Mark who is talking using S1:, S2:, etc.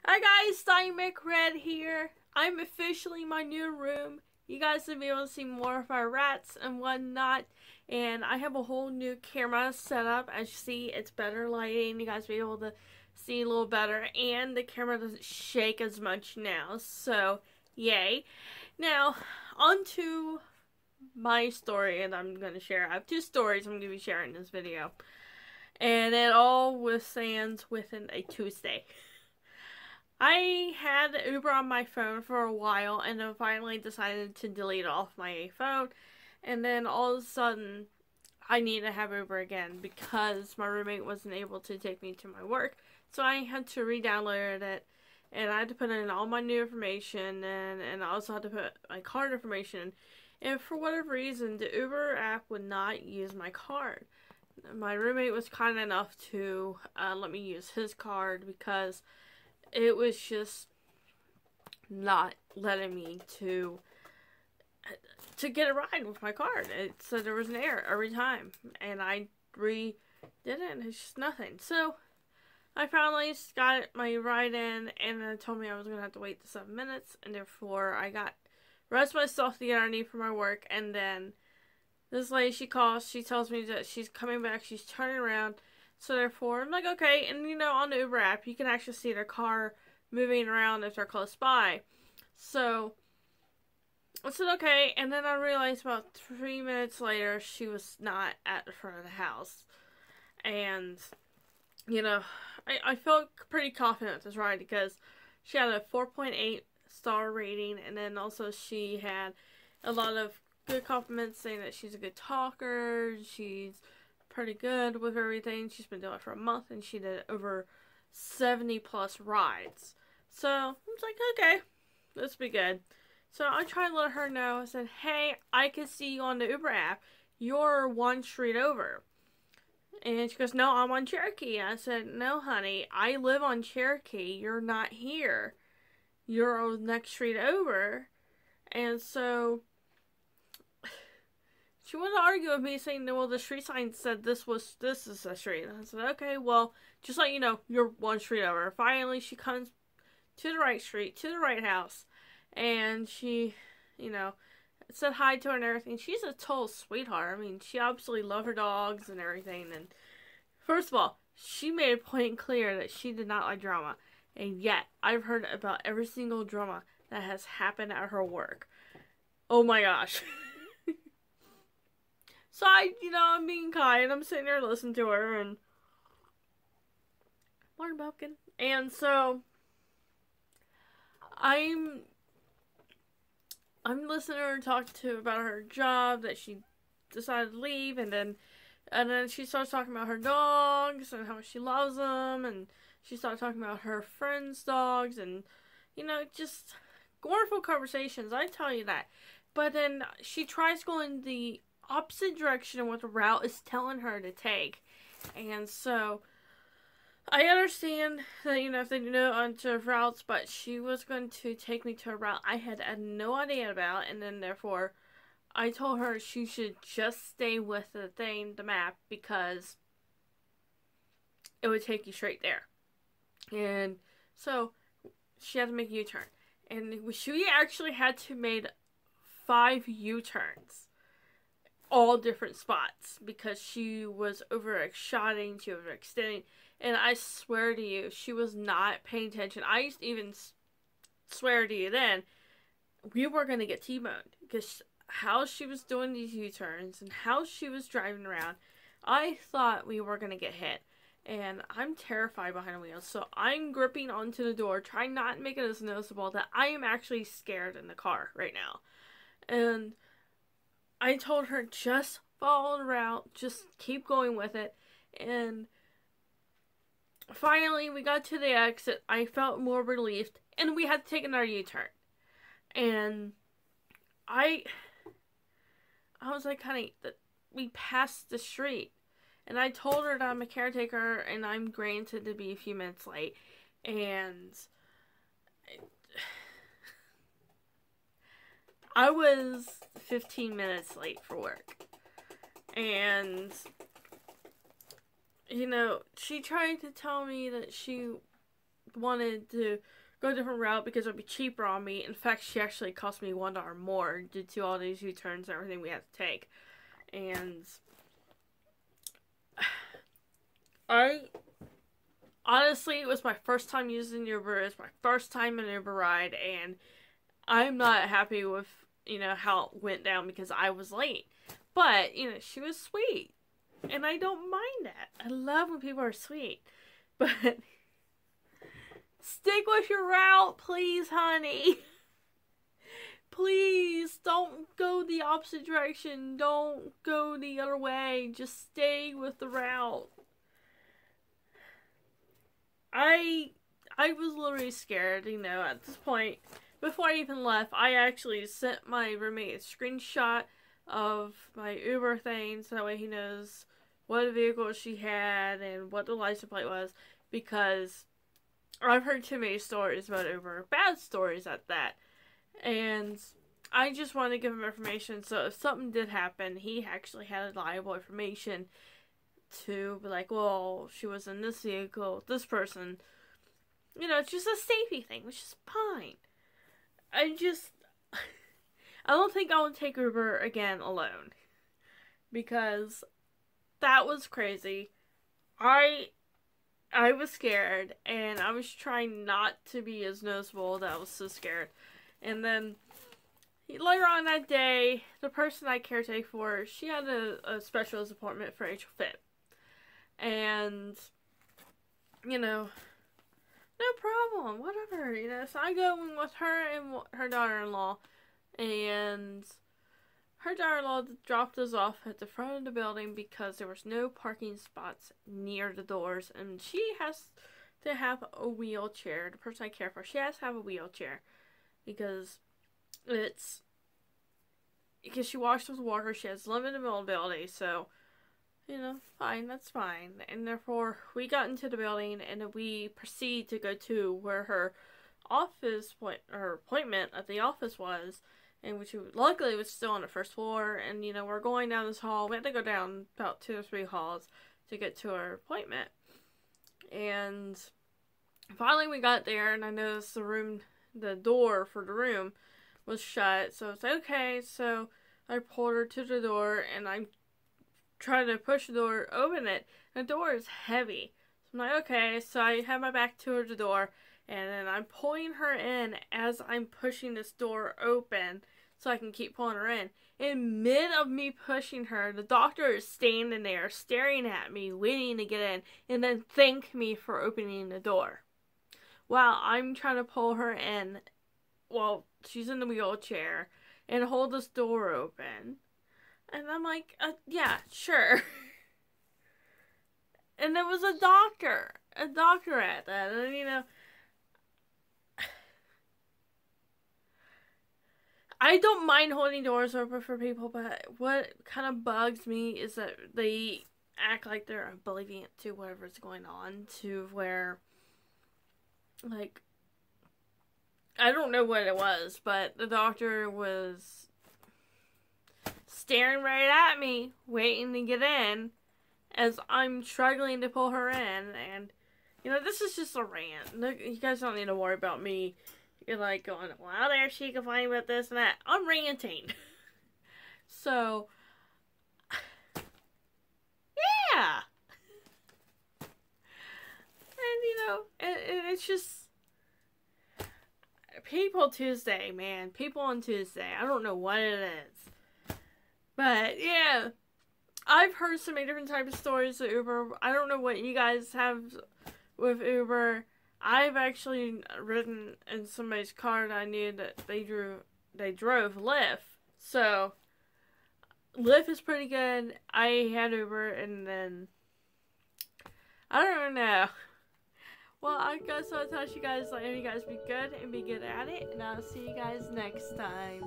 S1: Hi guys, Dynamic Red here. I'm officially in my new room. You guys will be able to see more of my rats and whatnot. And I have a whole new camera set up. As you see, it's better lighting. You guys will be able to see a little better. And the camera doesn't shake as much now. So, yay. Now, on to my story and I'm going to share. I have two stories I'm going to be sharing in this video. And it all withstands within a Tuesday. I had Uber on my phone for a while and then finally decided to delete it off my phone. And then all of a sudden, I need to have Uber again because my roommate wasn't able to take me to my work. So I had to re-download it and I had to put in all my new information and I also had to put my card information. And for whatever reason, the Uber app would not use my card. My roommate was kind enough to let me use his card because it was just not letting me to get a ride with my card. It said there was an error every time, and I redid it, and it's just nothing. So I finally got my ride in, and it told me I was gonna have to wait the 7 minutes, and therefore I got the rest of my stuff to get underneath for my work, and then this lady, she calls, she tells me that she's coming back, she's turning around. So therefore, I'm like, okay, and you know, on the Uber app, you can actually see their car moving around if they're close by. So, I said, okay, and then I realized about 3 minutes later, she was not at the front of the house. And, you know, I felt pretty confident with this ride because she had a 4.8 star rating, and then also she had a lot of good compliments saying that she's a good talker, she's pretty good with everything. She's been doing it for a month and she did over 70 plus rides. So I was like, okay, this will be good. So I tried to let her know. I said, hey, I can see you on the Uber app. You're one street over. And she goes, no, I'm on Cherokee. I said, no, honey, I live on Cherokee. You're not here. You're on the next street over. And so she wanted to argue with me, saying, well, the street sign said this is the street. And I said, okay, well, just let you know, you're one street over. Finally, she comes to the right street, to the right house, and she, you know, said hi to her and everything. She's a total sweetheart. I mean, she absolutely loves her dogs and everything. And first of all, she made a point clear that she did not like drama. And yet, I've heard about every single drama that has happened at her work. Oh my gosh. So I'm being kind. I'm sitting there listening to her and Martin Bumpkin. And so I'm listening to her talk to about her job that she decided to leave, and then she starts talking about her dogs and how much she loves them, and she started talking about her friends' dogs, and just wonderful conversations. I tell you that. But then she tries going the opposite direction of what the route is telling her to take. And so I understand that, if they know onto routes, but she was going to take me to a route I had no idea about, and then therefore I told her she should just stay with the map, because it would take you straight there. And so she had to make a U-turn. And she actually had to make 5 U-turns, all different spots, because she was overshotting, she was overextending, and I swear to you, she was not paying attention. I even swear to you then, we were going to get T-boned, because how she was doing these U-turns and how she was driving around, I thought we were going to get hit. And I'm terrified behind the wheel, so I'm gripping onto the door, trying not to make it as noticeable that I am actually scared in the car right now. And I told her, just follow the route, just keep going with it. And finally, we got to the exit. I felt more relieved, and we had to take another U-turn. And I was like, honey, we passed the street. And I told her that I'm a caretaker, and I'm granted to be a few minutes late. And I was 15 minutes late for work. And she tried to tell me that she wanted to go a different route because it would be cheaper on me. In fact, she actually cost me $1 more due to all these U-turns and everything we had to take. And honestly, it was my first time using Uber. It was my first time in an Uber ride, and I'm not happy with, how it went down because I was late. But, she was sweet. And I don't mind that. I love when people are sweet. But stick with your route, please, honey. Please, don't go the opposite direction. Don't go the other way. Just stay with the route. I was literally scared, at this point. Before I even left, I actually sent my roommate a screenshot of my Uber thing so that way he knows what vehicle she had and what the license plate was, because I've heard too many stories about Uber. Bad stories at that. And I just wanted to give him information so if something did happen, he actually had reliable information to be like, well, she was in this vehicle, this person. It's just a safety thing, which is fine. I don't think I would take Uber again alone. Because that was crazy. I was scared, and I was trying not to be as noticeable that I was so scared. And then, later on that day, the person I caretake for, she had a specialist appointment for atrial fib. And, no problem, whatever, So I go in with her and her daughter-in-law, and her daughter-in-law dropped us off at the front of the building because there was no parking spots near the doors, and she has to have a wheelchair. The person I care for, she has to have a wheelchair because she walks with a walker. She has limited mobility, so fine, that's fine. And therefore, we got into the building, and we proceed to go to where her appointment at the office was, and which luckily was still on the first floor. And we're going down this hall. We had to go down about 2 or 3 halls to get to our appointment. And finally, we got there, and I noticed the door for the room was shut. So it's like, okay. So I pulled her to the door, and I'm trying to push the door, open it. The door is heavy. So I'm like, okay. So I have my back to the door, and then I'm pulling her in as I'm pushing this door open so I can keep pulling her in. In mid of me pushing her, the doctor is standing there staring at me, waiting to get in, and then thank me for opening the door. While I'm trying to pull her in, while she's in the wheelchair, and hold this door open. And I'm like, yeah, sure. And there was a doctor at that, and I don't mind holding doors open for people, but what kind of bugs me is that they act like they're oblivious to whatever's going on, to where, like, I don't know what it was, but the doctor was staring right at me, waiting to get in, as I'm struggling to pull her in. And, this is just a rant. You guys don't need to worry about me. You're like going, well, there she complained about this and that. I'm ranting. So, yeah. And, it's just, People Tuesday, man. People on Tuesday. I don't know what it is. But, yeah. I've heard so many different types of stories of Uber. I don't know what you guys have with Uber. I've actually ridden in somebody's car that I knew that they drove Lyft. So, Lyft is pretty good. I had Uber, and then, I don't know. Well, I guess I'll touch you guys later. You guys be good and be good at it, and I'll see you guys next time.